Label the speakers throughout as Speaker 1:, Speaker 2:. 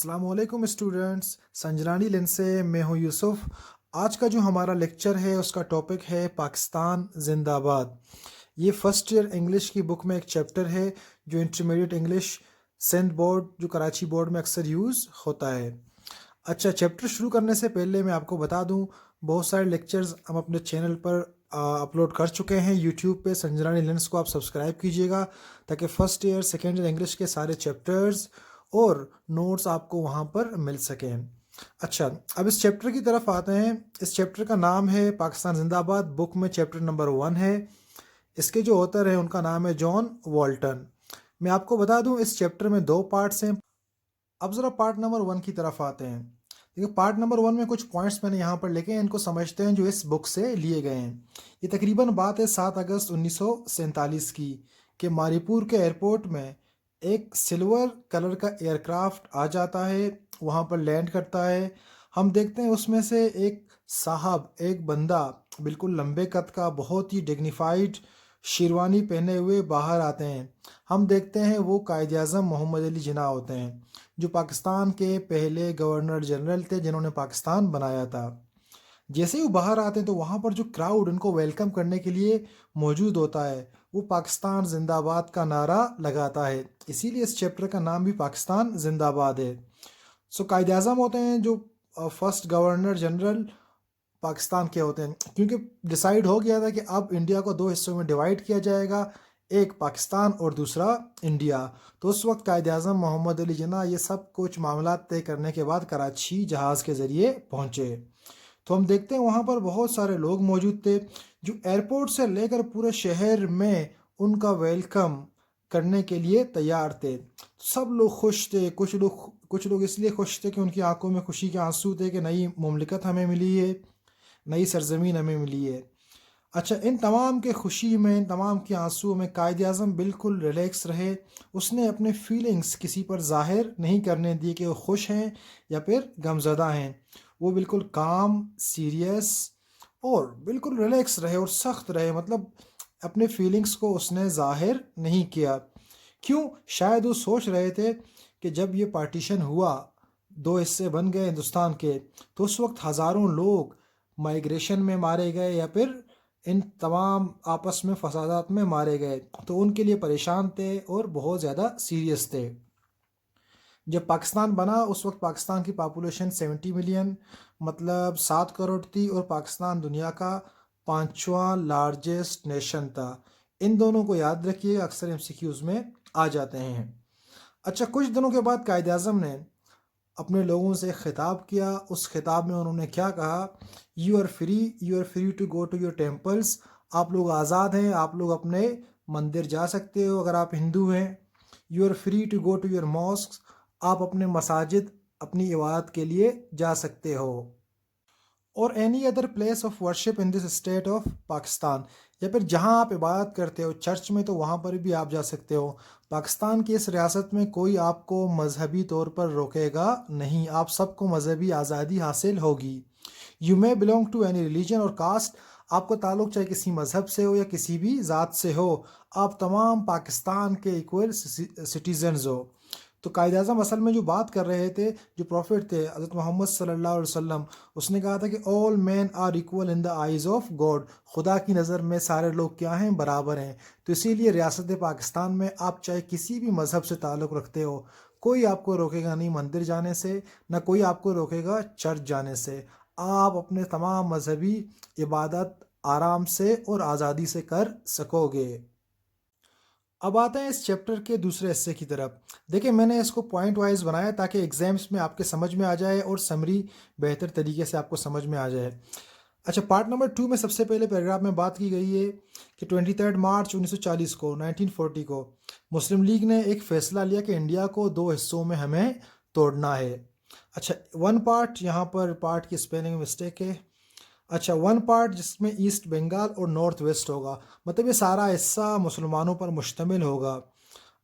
Speaker 1: السلام علیکم students, Sanjrani lens سے میں ہوں یوسف۔ آج کا جو ہمارا لیکچر ہے اس کا ٹاپک ہے پاکستان زندہ باد۔ یہ فرسٹ ایئر انگلش کی بک میں ایک چیپٹر ہے جو انٹرمیڈیٹ انگلش سندھ بورڈ جو کراچی بورڈ میں اکثر یوز ہوتا ہے۔ اچھا، چیپٹر شروع کرنے سے پہلے میں آپ کو بتا دوں بہت سارے لیکچرز ہم اپنے چینل پر اپلوڈ کر چکے ہیں یوٹیوب پہ۔ سنجرانی لینس کو آپ سبسکرائب کیجیے گا تاکہ first year second year English کے سارے چیپٹرز اور نوٹس آپ کو وہاں پر مل سکیں۔ اچھا، اب اس چیپٹر کی طرف آتے ہیں۔ اس چیپٹر کا نام ہے پاکستان زندہ باد، بک میں چیپٹر نمبر 1 ہے۔ اس کے جو آتھر ہیں ان کا نام ہے جان والٹن۔ میں آپ کو بتا دوں اس چیپٹر میں 2 پارٹس ہیں۔ اب ذرا پارٹ نمبر 1 کی طرف آتے ہیں۔ دیکھیں، پارٹ نمبر 1 میں کچھ پوائنٹس میں نے یہاں پر لکھے ہیں، ان کو سمجھتے ہیں جو اس بک سے لیے گئے ہیں۔ یہ تقریباً بات ہے 7 اگست 1947 کی کہ ماری پور کے ایئرپورٹ میں ایک سلور کلر کا ایئر کرافٹ آ جاتا ہے، وہاں پر لینڈ کرتا ہے۔ ہم دیکھتے ہیں اس میں سے ایک صاحب، ایک بندہ بالکل لمبے قد کا، بہت ہی ڈگنیفائڈ شیروانی پہنے ہوئے باہر آتے ہیں۔ ہم دیکھتے ہیں وہ قائد اعظم محمد علی جناح ہوتے ہیں جو پاکستان کے پہلے گورنر جنرل تھے جنہوں نے پاکستان بنایا تھا۔ جیسے ہی وہ باہر آتے ہیں تو وہاں پر جو کراؤڈ ان کو ویلکم کرنے کے لیے موجود ہوتا ہے وہ پاکستان زندہ باد کا نعرہ لگاتا ہے، اسی لیے اس چیپٹر کا نام بھی پاکستان زندہ باد ہے۔ قائد اعظم ہوتے ہیں جو فرسٹ گورنر جنرل پاکستان کے ہوتے ہیں، کیونکہ ڈیسائیڈ ہو گیا تھا کہ اب انڈیا کو 2 حصوں میں ڈیوائیڈ کیا جائے گا، ایک پاکستان اور دوسرا انڈیا۔ تو اس وقت قائد اعظم محمد علی جناح یہ سب کچھ معاملات طے کرنے کے بعد کراچی جہاز کے ذریعے پہنچے۔ تو ہم دیکھتے ہیں وہاں پر بہت سارے لوگ موجود تھے جو ایئرپورٹ سے لے کر پورے شہر میں ان کا ویلکم کرنے کے لیے تیار تھے۔ سب لوگ خوش تھے، کچھ لوگ اس لیے خوش تھے کہ ان کی آنکھوں میں خوشی کے آنسو تھے کہ نئی مملکت ہمیں ملی ہے، نئی سرزمین ہمیں ملی ہے۔ اچھا، ان تمام کے خوشی میں، ان تمام کے آنسو میں قائد اعظم بالکل ریلیکس رہے۔ اس نے اپنے فیلنگز کسی پر ظاہر نہیں کرنے دی کہ وہ خوش ہیں یا پھر غمزدہ ہیں۔ وہ بالکل کام، سیریس اور بالکل ریلیکس رہے اور سخت رہے، مطلب اپنے فیلنگز کو اس نے ظاہر نہیں کیا۔ کیوں؟ شاید وہ سوچ رہے تھے کہ جب یہ پارٹیشن ہوا، 2 حصے بن گئے ہندوستان کے، تو اس وقت ہزاروں لوگ مائیگریشن میں مارے گئے یا پھر ان تمام آپس میں فسادات میں مارے گئے، تو ان کے لیے پریشان تھے اور بہت زیادہ سیریس تھے۔ جب پاکستان بنا اس وقت پاکستان کی پاپولیشن 70 ملین مطلب 7 کروڑ تھی، اور پاکستان دنیا کا 5واں لارجسٹ نیشن تھا۔ ان دونوں کو یاد رکھیے، اکثر MCQs میں آ جاتے ہیں۔ اچھا، کچھ دنوں کے بعد قائد اعظم نے اپنے لوگوں سے خطاب کیا۔ اس خطاب میں انہوں نے کیا کہا؟ You are free to go to your temples. آپ لوگ آزاد ہیں، آپ لوگ اپنے مندر جا سکتے ہو اگر آپ ہندو ہیں۔ You are free to go to your mosques. آپ اپنے مساجد اپنی عبادت کے لیے جا سکتے ہو۔ اور any other place of worship in this state of Pakistan, یا پھر جہاں آپ عبادت کرتے ہو چرچ میں تو وہاں پر بھی آپ جا سکتے ہو۔ پاکستان کی اس ریاست میں کوئی آپ کو مذہبی طور پر روکے گا نہیں، آپ سب کو مذہبی آزادی حاصل ہوگی۔ You may belong to any religion اور کاسٹ، آپ کو تعلق چاہے کسی مذہب سے ہو یا کسی بھی ذات سے ہو، آپ تمام پاکستان کے ایکول سٹیزنز ہو۔ تو قائد اعظم اصل میں جو بات کر رہے تھے، جو پروفٹ تھے حضرت محمد صلی اللہ علیہ وسلم، اس نے کہا تھا کہ all men are equal in the eyes of God، خدا کی نظر میں سارے لوگ کیا ہیں؟ برابر ہیں۔ تو اسی لیے ریاست پاکستان میں آپ چاہے کسی بھی مذہب سے تعلق رکھتے ہو، کوئی آپ کو روکے گا نہیں مندر جانے سے، نہ کوئی آپ کو روکے گا چرچ جانے سے۔ آپ اپنے تمام مذہبی عبادت آرام سے اور آزادی سے کر سکو گے۔ اب آتے ہیں اس چیپٹر کے دوسرے حصے کی طرف۔ دیکھیں، میں نے اس کو پوائنٹ وائز بنایا تاکہ ایگزامس میں آپ کے سمجھ میں آ جائے اور سمری بہتر طریقے سے آپ کو سمجھ میں آ جائے۔ اچھا، پارٹ نمبر 2 میں سب سے پہلے پیراگراف میں بات کی گئی ہے کہ 23 مارچ 1940 کو 1940 کو مسلم لیگ نے ایک فیصلہ لیا کہ انڈیا کو 2 حصوں میں ہمیں توڑنا ہے۔ اچھا، 1 پارٹ، یہاں پر پارٹ کی اسپیلنگ میں مسٹیک ہے۔ اچھا، 1 پارٹ جس میں ایسٹ بنگال اور نارتھ ویسٹ ہوگا، مطلب یہ سارا حصہ مسلمانوں پر مشتمل ہوگا۔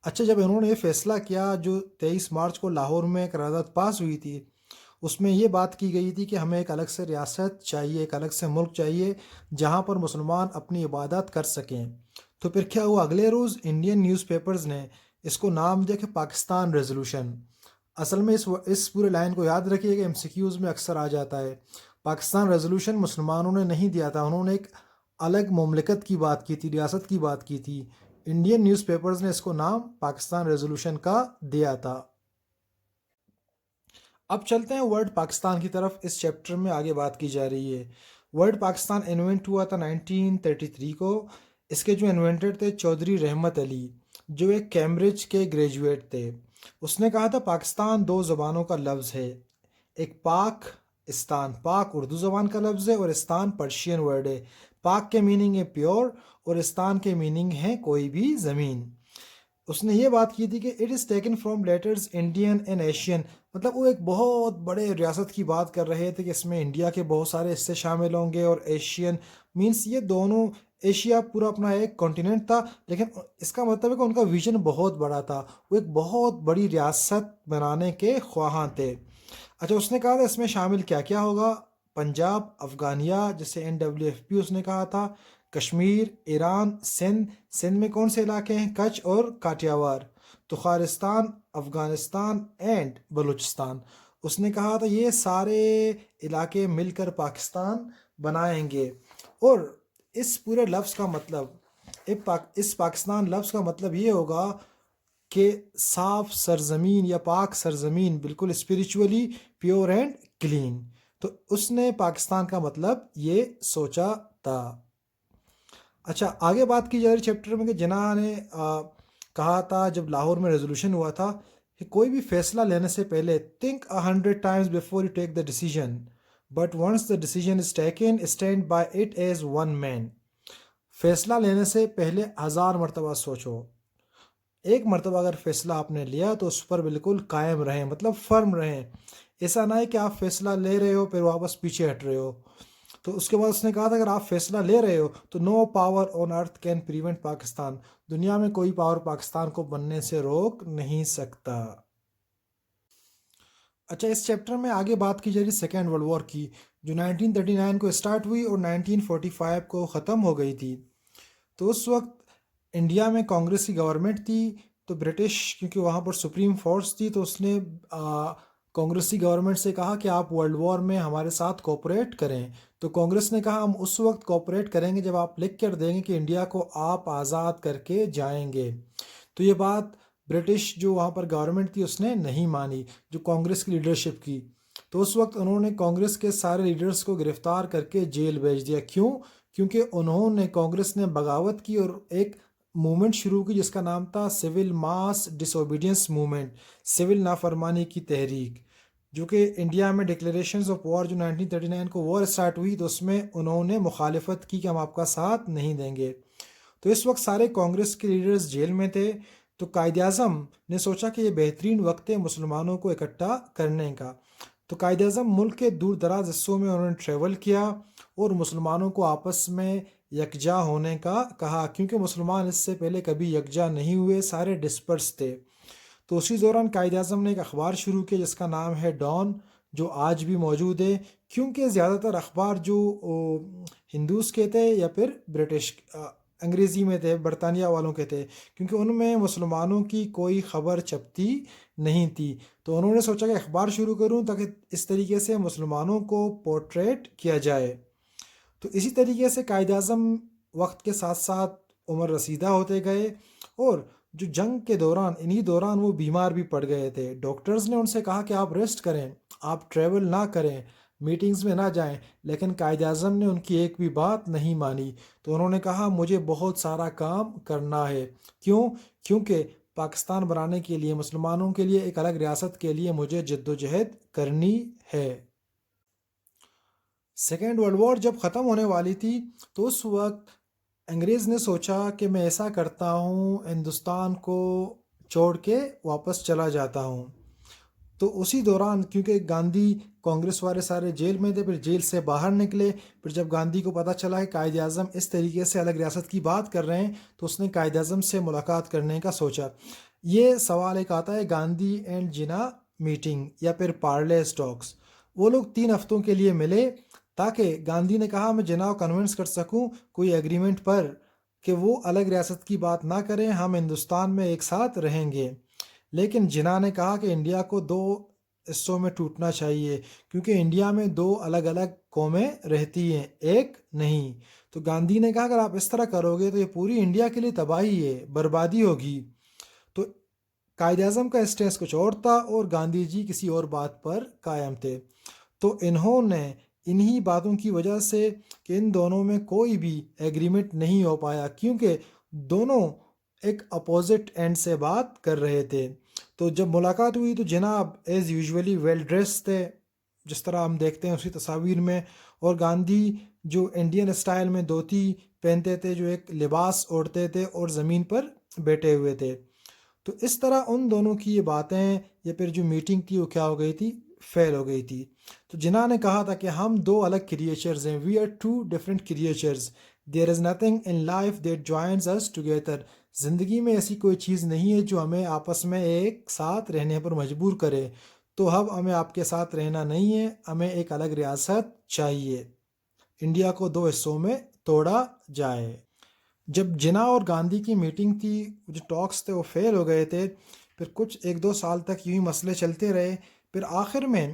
Speaker 1: اچھا، جب انہوں نے یہ فیصلہ کیا جو 23 مارچ کو لاہور میں ایک قرارداد پاس ہوئی تھی، اس میں یہ بات کی گئی تھی کہ ہمیں ایک الگ سے ریاست چاہیے، ایک الگ سے ملک چاہیے جہاں پر مسلمان اپنی عبادت کر سکیں۔ تو پھر کیا ہوا؟ اگلے روز انڈین نیوز پیپرز نے اس کو نام دیا کہ پاکستان ریزولوشن۔ اصل میں اس پورے لائن کو یاد رکھیے کہ MCQs میں اکثر آ جاتا ہے. پاکستان ریزولوشن مسلمانوں نے نہیں دیا تھا، انہوں نے ایک الگ مملکت کی بات کی تھی، ریاست کی بات کی تھی. انڈین نیوز پیپرز نے اس کو نام پاکستان ریزولوشن کا دیا تھا. اب چلتے ہیں ورڈ پاکستان کی طرف. اس چیپٹر میں آگے بات کی جا رہی ہے. ورڈ پاکستان انوینٹ ہوا تھا 1933 کو. اس کے جو انوینٹر تھے چودھری رحمت علی، جو ایک کیمبرج کے گریجویٹ تھے. اس نے کہا تھا پاکستان دو زبانوں کا لفظ ہے، ایک پاک استان، پاک اردو زبان کا لفظ ہے اور استان پرشین ورڈ ہے. پاک کے میننگ ہے پیور اور استان کے میننگ ہے کوئی بھی زمین. اس نے یہ بات کی تھی کہ it is taken from letters Indian and Asian, مطلب وہ ایک بہت بڑے ریاست کی بات کر رہے تھے کہ اس میں انڈیا کے بہت سارے حصے شامل ہوں گے اور ایشین مینس یہ دونوں، ایشیا پورا اپنا ایک کانٹیننٹ تھا، لیکن اس کا مطلب ہے کہ ان کا ویژن بہت بڑا تھا، وہ ایک بہت بڑی ریاست بنانے کے خواہاں تھے. اچھا، اس نے کہا تھا اس میں شامل کیا کیا ہوگا؟ پنجاب، افغانیہ جسے NWFP اس نے کہا تھا، کشمیر، ایران، سندھ میں کون سے علاقے ہیں؟ کچھ اور کاٹیاوار، تخارستان، افغانستان اینڈ بلوچستان. اس نے کہا تھا یہ سارے علاقے مل کر پاکستان بنائیں گے. اور اس پورے لفظ کا مطلب، اس پاکستان لفظ کا مطلب یہ ہوگا کہ صاف سرزمین یا پاک سرزمین، بالکل اسپریچولی پیور اینڈ کلین. تو اس نے پاکستان کا مطلب یہ سوچا تھا. اچھا، آگے بات کی جا رہی چیپٹر میں کہ جناح نے کہا تھا جب لاہور میں ریزولوشن ہوا تھا کہ کوئی بھی فیصلہ لینے سے پہلے think 100 times before you take the decision, but once the decision is taken, stand by it as one man. فیصلہ لینے سے پہلے 1000 مرتبہ سوچو. ایک مرتبہ اگر فیصلہ آپ نے لیا تو اس پر بالکل قائم رہیں، مطلب فرم رہیں. ایسا نہ ہے کہ آپ فیصلہ لے رہے ہو پھر واپس پیچھے ہٹ رہے ہو. تو اس کے بعد اس نے کہا تھا اگر آپ فیصلہ لے رہے ہو تو no power on earth can prevent Pakistan, دنیا میں کوئی پاور پاکستان کو بننے سے روک نہیں سکتا. اچھا، اس چیپٹر میں آگے بات کی جا رہی سیکنڈ ورلڈ وار کی، جو 1939 کو اسٹارٹ ہوئی اور 1945 کو ختم ہو گئی تھی. تو اس وقت انڈیا میں کانگریس کی گورنمنٹ تھی، تو برٹش کیونکہ وہاں پر سپریم فورس تھی تو اس نے کانگریسی گورنمنٹ سے کہا کہ آپ ورلڈ وار میں ہمارے ساتھ کوپریٹ کریں. تو کانگریس نے کہا ہم اس وقت کوپریٹ کریں گے جب آپ لکھ کر دیں گے کہ انڈیا کو آپ آزاد کر کے جائیں گے. تو یہ بات برٹش جو وہاں پر گورنمنٹ تھی اس نے نہیں مانی، جو کانگریس کی لیڈرشپ کی. تو اس وقت انہوں نے کانگریس کے سارے لیڈرز کو گرفتار کر کے جیل بھیج دیا. کیوں؟ کیونکہ انہوں نے، کانگریس نے بغاوت کی اور ایک موومنٹ شروع کی جس کا نام تھا سول ماس ڈس اوبیڈینس موومنٹ، سول نافرمانی کی تحریک، جو کہ انڈیا میں ڈکلیریشنز آف وار جو 1939 کو وار اسٹارٹ ہوئی تو اس میں انہوں نے مخالفت کی کہ ہم آپ کا ساتھ نہیں دیں گے. تو اس وقت سارے کانگریس کے لیڈرز جیل میں تھے. تو قائد اعظم نے سوچا کہ یہ بہترین وقت ہے مسلمانوں کو اکٹھا کرنے کا. تو قائد اعظم ملک کے دور دراز حصوں میں انہوں نے ٹریول کیا اور مسلمانوں کو آپس میں یکجا ہونے کا کہا، کیونکہ مسلمان اس سے پہلے کبھی یکجا نہیں ہوئے، سارے ڈسپرس تھے. تو اسی دوران قائد اعظم نے ایک اخبار شروع کیا جس کا نام ہے ڈان، جو آج بھی موجود ہے. کیونکہ زیادہ تر اخبار جو ہندوز کے تھے یا پھر برٹش انگریزی میں تھے، برطانیہ والوں کے تھے، کیونکہ ان میں مسلمانوں کی کوئی خبر چھپتی نہیں تھی. تو انہوں نے سوچا کہ اخبار شروع کروں تاکہ اس طریقے سے مسلمانوں کو پورٹریٹ کیا جائے. تو اسی طریقے سے قائد اعظم وقت کے ساتھ ساتھ عمر رسیدہ ہوتے گئے، اور جو جنگ کے دوران انہی دوران وہ بیمار بھی پڑ گئے تھے. ڈاکٹرز نے ان سے کہا کہ آپ ریسٹ کریں، آپ ٹریول نہ کریں، میٹنگز میں نہ جائیں، لیکن قائد اعظم نے ان کی ایک بھی بات نہیں مانی. تو انہوں نے کہا مجھے بہت سارا کام کرنا ہے. کیوں؟ کیونکہ پاکستان بنانے کے لیے، مسلمانوں کے لیے ایک الگ ریاست کے لیے مجھے جد و جہد کرنی ہے. سیکنڈ ورلڈ وار جب ختم ہونے والی تھی تو اس وقت انگریز نے سوچا کہ میں ایسا کرتا ہوں، ہندوستان کو چھوڑ کے واپس چلا جاتا ہوں. تو اسی دوران کیونکہ گاندھی، کانگریس والے سارے جیل میں تھے، پھر جیل سے باہر نکلے. پھر جب گاندھی کو پتہ چلا کہ قائد اعظم اس طریقے سے الگ ریاست کی بات کر رہے ہیں تو اس نے قائد اعظم سے ملاقات کرنے کا سوچا. یہ سوال ایک آتا ہے گاندھی اینڈ جناح میٹنگ یا پھر پارلے اسٹاکس. وہ لوگ 3 ہفتوں کے لیے ملے تاکہ گاندھی نے کہا میں جناح کو کنونس کر سکوں کوئی ایگریمنٹ پر کہ وہ الگ ریاست کی بات نہ کریں، ہم ہندوستان میں ایک ساتھ رہیں گے. لیکن جناح نے کہا کہ انڈیا کو دو حصوں میں ٹوٹنا چاہیے کیونکہ انڈیا میں دو الگ الگ قومیں رہتی ہیں، ایک نہیں۔ تو گاندھی نے کہا اگر آپ اس طرح کرو گے تو یہ پوری انڈیا کے لیے تباہی ہے، بربادی ہوگی۔ تو قائد اعظم کا اسٹینس کچھ اور تھا اور گاندھی جی کسی اور بات پر قائم تھے۔ تو انہوں نے انہی باتوں کی وجہ سے کہ ان دونوں میں کوئی بھی ایگریمنٹ نہیں ہو پایا کیونکہ دونوں ایک اپوزٹ اینڈ سے بات کر رہے تھے۔ تو جب ملاقات ہوئی تو جناب ایز یوزولی ویل ڈریس تھے، جس طرح ہم دیکھتے ہیں اسی تصاویر میں، اور گاندھی جو انڈین اسٹائل میں دھوتی پہنتے تھے، جو ایک لباس اوڑھتے تھے اور زمین پر بیٹھے ہوئے تھے۔ تو اس طرح ان دونوں کی یہ باتیں یا پھر جو میٹنگ تھی وہ کیا ہو گئی تھی، فیل ہو گئی تھی۔ تو جناح نے کہا تھا کہ ہم دو الگ کریچرز ہیں، we are two different creatures, there is nothing in life that joins us together. زندگی میں ایسی کوئی چیز نہیں ہے جو ہمیں آپس میں ایک ساتھ رہنے پر مجبور کرے۔ تو اب ہمیں آپ کے ساتھ رہنا نہیں ہے، ہمیں ایک الگ ریاست چاہیے، انڈیا کو دو حصوں میں توڑا جائے۔ جب جناح اور گاندھی کی میٹنگ تھی، جو ٹاکس تھے وہ فیل ہو گئے تھے، پھر کچھ ایک دو سال تک یوں ہی مسئلے چلتے رہے۔ پھر آخر میں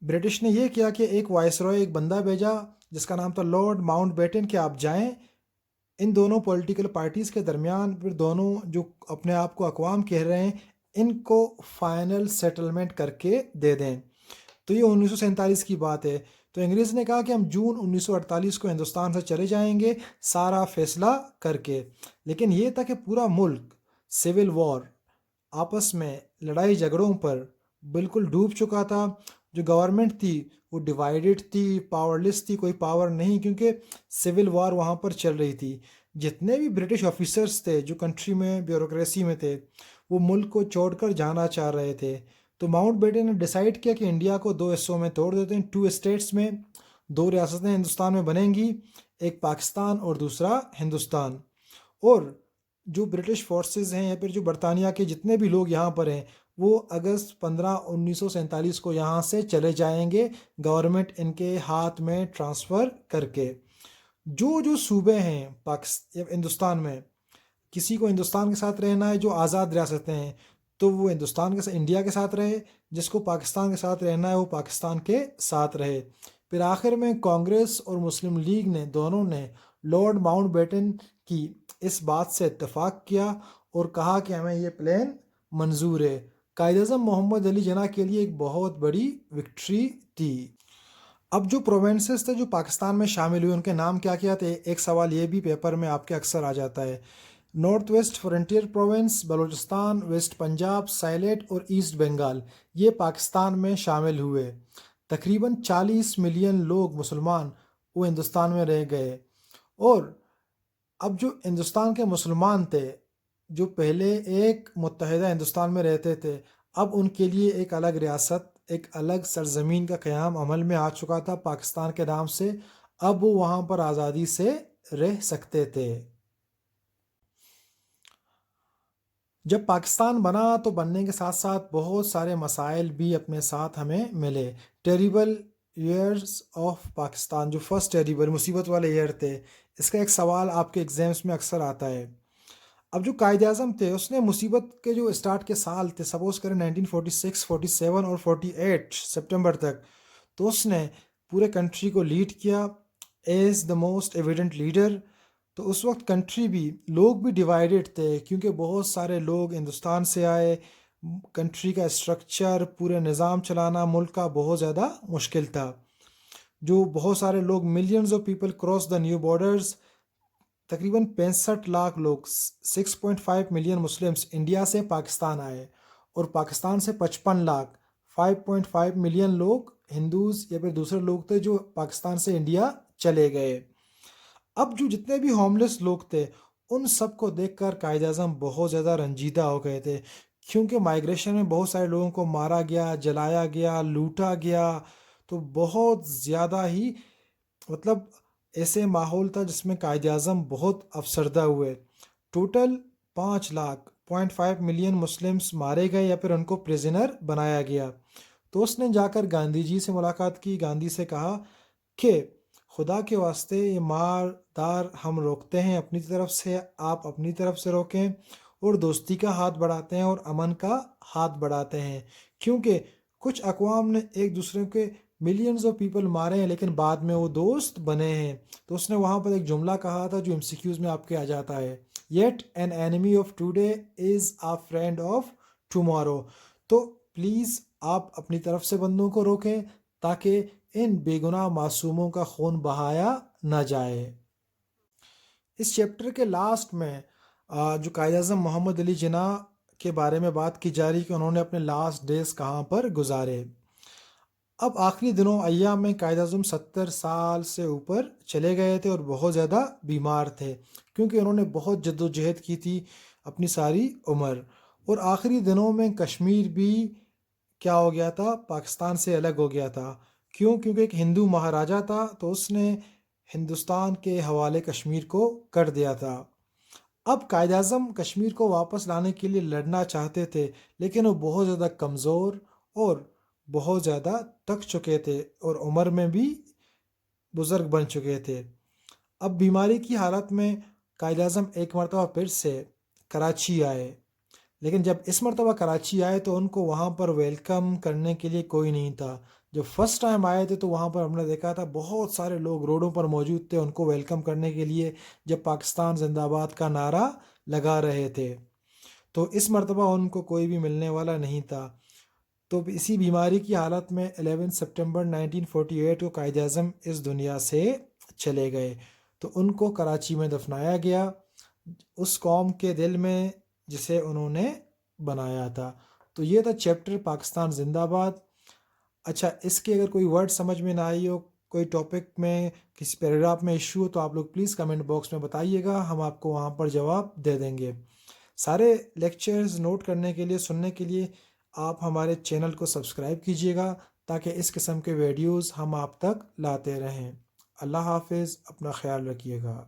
Speaker 1: برٹش نے یہ کیا کہ ایک وائس رائے، ایک بندہ بھیجا جس کا نام تھا لارڈ ماؤنٹ بیٹن، کہ آپ جائیں ان دونوں پولیٹیکل پارٹیز کے درمیان، پھر دونوں جو اپنے آپ کو اقوام کہہ رہے ہیں ان کو فائنل سیٹلمنٹ کر کے دے دیں۔ تو یہ 1947 کی بات ہے۔ تو انگریز نے کہا کہ ہم جون 1948 کو ہندوستان سے چلے جائیں گے سارا فیصلہ کر کے، لیکن یہ تھا کہ پورا ملک سول وار، آپس میں لڑائی جھگڑوں پر بالکل ڈوب چکا تھا۔ جو گورنمنٹ تھی وہ ڈیوائیڈڈ تھی، پاورلیس تھی، کوئی پاور نہیں، کیونکہ سول وار وہاں پر چل رہی تھی۔ جتنے بھی برٹش آفیسرز تھے جو کنٹری میں بیوروکریسی میں تھے وہ ملک کو چھوڑ کر جانا چاہ رہے تھے۔ تو ماؤنٹ بیٹن نے ڈیسائیڈ کیا کہ انڈیا کو دو حصوں میں توڑ دیتے ہیں، 2 اسٹیٹس میں، 2 ریاستیں ہندوستان میں بنیں گی، ایک پاکستان اور دوسرا ہندوستان۔ اور جو برٹش فورسز ہیں یا پھر جو برطانیہ کے جتنے بھی لوگ یہاں پر ہیں وہ اگست 15 1947 کو یہاں سے چلے جائیں گے، گورنمنٹ ان کے ہاتھ میں ٹرانسفر کر کے۔ جو صوبے ہیں ہندوستان میں، کسی کو ہندوستان کے ساتھ رہنا ہے جو آزاد ریاستیں ہیں تو وہ ہندوستان کے ساتھ، انڈیا کے ساتھ رہے، جس کو پاکستان کے ساتھ رہنا ہے وہ پاکستان کے ساتھ رہے۔ پھر آخر میں کانگریس اور مسلم لیگ نے دونوں نے لارڈ ماؤنٹ بیٹن کی اس بات سے اتفاق کیا اور کہا کہ ہمیں یہ پلان منظور ہے۔ قائد اعظم محمد علی جناح کے لیے ایک بہت بڑی وکٹری تھی۔ اب جو پروونسز تھے جو پاکستان میں شامل ہوئے ان کے نام کیا کیا تھے، ایک سوال یہ بھی پیپر میں آپ کے اکثر آ جاتا ہے۔ North west frontier province, Balochistan, west Punjab, Sylhet اور ایسٹ بنگال، یہ پاکستان میں شامل ہوئے۔ تقریباً 40 ملین لوگ مسلمان وہ ہندوستان میں رہ گئے۔ اور اب جو ہندوستان کے مسلمان تھے جو پہلے ایک متحدہ ہندوستان میں رہتے تھے، اب ان کے لیے ایک الگ ریاست، ایک الگ سرزمین کا قیام عمل میں آ چکا تھا پاکستان کے نام سے۔ اب وہ وہاں پر آزادی سے رہ سکتے تھے۔ جب پاکستان بنا تو بننے کے ساتھ ساتھ بہت سارے مسائل بھی اپنے ساتھ ہمیں ملے۔ ٹیریبل ایئرز آف پاکستان، جو فرسٹ ٹیریبل مصیبت والے ایئر تھے، اس کا ایک سوال آپ کے ایگزامس میں اکثر آتا ہے۔ اب جو قائد اعظم تھے اس نے مصیبت کے جو اسٹارٹ کے سال تھے، سپوز کریں 1946، 47 اور 48 سپٹمبر تک، تو اس نے پورے کنٹری کو لیڈ کیا as the most evident leader. تو اس وقت کنٹری بھی، لوگ بھی ڈیوائیڈڈ تھے کیونکہ بہت سارے لوگ ہندوستان سے آئے، کنٹری کا اسٹرکچر، پورے نظام چلانا ملک کا بہت زیادہ مشکل تھا۔ جو بہت سارے لوگ، millions of people cross the new borders, تقریباً 65 لاکھ لوگ، 6.5 ملین مسلمس انڈیا سے پاکستان آئے، اور پاکستان سے 55 لاکھ، 5.5 ملین لوگ ہندوز یا پھر دوسرے لوگ تھے جو پاکستان سے انڈیا چلے گئے۔ اب جو جتنے بھی ہوملیس لوگ تھے ان سب کو دیکھ کر قائد اعظم بہت زیادہ رنجیدہ ہو گئے تھے، کیونکہ مائیگریشن میں بہت سارے لوگوں کو مارا گیا، جلایا گیا، لوٹا گیا۔ تو بہت زیادہ ہی مطلب ایسے ماحول تھا جس میں قائد اعظم بہت افسردہ ہوئے۔ ٹوٹل 5.5 ملین مسلمس مارے گئے یا پھر ان کو پریزنر بنایا گیا۔ تو اس نے جا کر گاندھی جی سے ملاقات کی، گاندھی سے کہا کہ خدا کے واسطے یہ مار دار ہم روکتے ہیں اپنی طرف سے، آپ اپنی طرف سے روکیں، اور دوستی کا ہاتھ بڑھاتے ہیں اور امن کا ہاتھ بڑھاتے ہیں، کیونکہ کچھ اقوام نے ایک دوسرے کے ملینز آف پیپل مارے ہیں لیکن بعد میں وہ دوست بنے ہیں۔ تو اس نے وہاں پر ایک جملہ کہا تھا جو ایم سی کیوز میں آپ کے آ جاتا ہے، yet an enemy of today is a friend of tomorrow. تو پلیز آپ اپنی طرف سے بندوں کو روکیں تاکہ ان بے گناہ معصوموں کا خون بہایا نہ جائے۔ اس چیپٹر کے لاسٹ میں جو قائد اعظم محمد علی جناح کے بارے میں بات کی جا رہی کہ انہوں نے اپنے لاسٹ ڈیز کہاں پر گزارے۔ اب آخری دنوں ایام میں قائد اعظم 70 سال سے اوپر چلے گئے تھے اور بہت زیادہ بیمار تھے، کیونکہ انہوں نے بہت جد و جہد کی تھی اپنی ساری عمر۔ اور آخری دنوں میں کشمیر بھی کیا ہو گیا تھا، پاکستان سے الگ ہو گیا تھا۔ کیونکہ ایک ہندو مہاراجا تھا تو اس نے ہندوستان کے حوالے کشمیر کو کر دیا تھا۔ اب قائد اعظم کشمیر کو واپس لانے کے لیے لڑنا چاہتے تھے، لیکن وہ بہت زیادہ کمزور اور بہت زیادہ تھک چکے تھے اور عمر میں بھی بزرگ بن چکے تھے۔ اب بیماری کی حالت میں قائد اعظم ایک مرتبہ پھر سے کراچی آئے، لیکن جب اس مرتبہ کراچی آئے تو ان کو وہاں پر ویلکم کرنے کے لیے کوئی نہیں تھا۔ جب فرسٹ ٹائم آئے تھے تو وہاں پر ہم نے دیکھا تھا بہت سارے لوگ روڈوں پر موجود تھے ان کو ویلکم کرنے کے لیے، جب پاکستان زندہ باد کا نعرہ لگا رہے تھے۔ تو اس مرتبہ ان کو کوئی بھی ملنے والا نہیں تھا۔ تو اسی بیماری کی حالت میں 11 سپٹمبر 1948 کو قائد اعظم اس دنیا سے چلے گئے۔ تو ان کو کراچی میں دفنایا گیا، اس قوم کے دل میں جسے انہوں نے بنایا تھا۔ تو یہ تھا چیپٹر پاکستان زندہ باد۔ اچھا، اس کے اگر کوئی ورڈ سمجھ میں نہ آئی ہو، کوئی ٹاپک میں کسی پیراگراف میں ایشو ہو تو آپ لوگ پلیز کمنٹ باکس میں بتائیے گا، ہم آپ کو وہاں پر جواب دے دیں گے۔ سارے لیکچرز نوٹ کرنے کے لیے، سننے کے لیے آپ ہمارے چینل کو سبسکرائب کیجیے گا تاکہ اس قسم کے ویڈیوز ہم آپ تک لاتے رہیں۔ اللہ حافظ، اپنا خیال رکھیے گا۔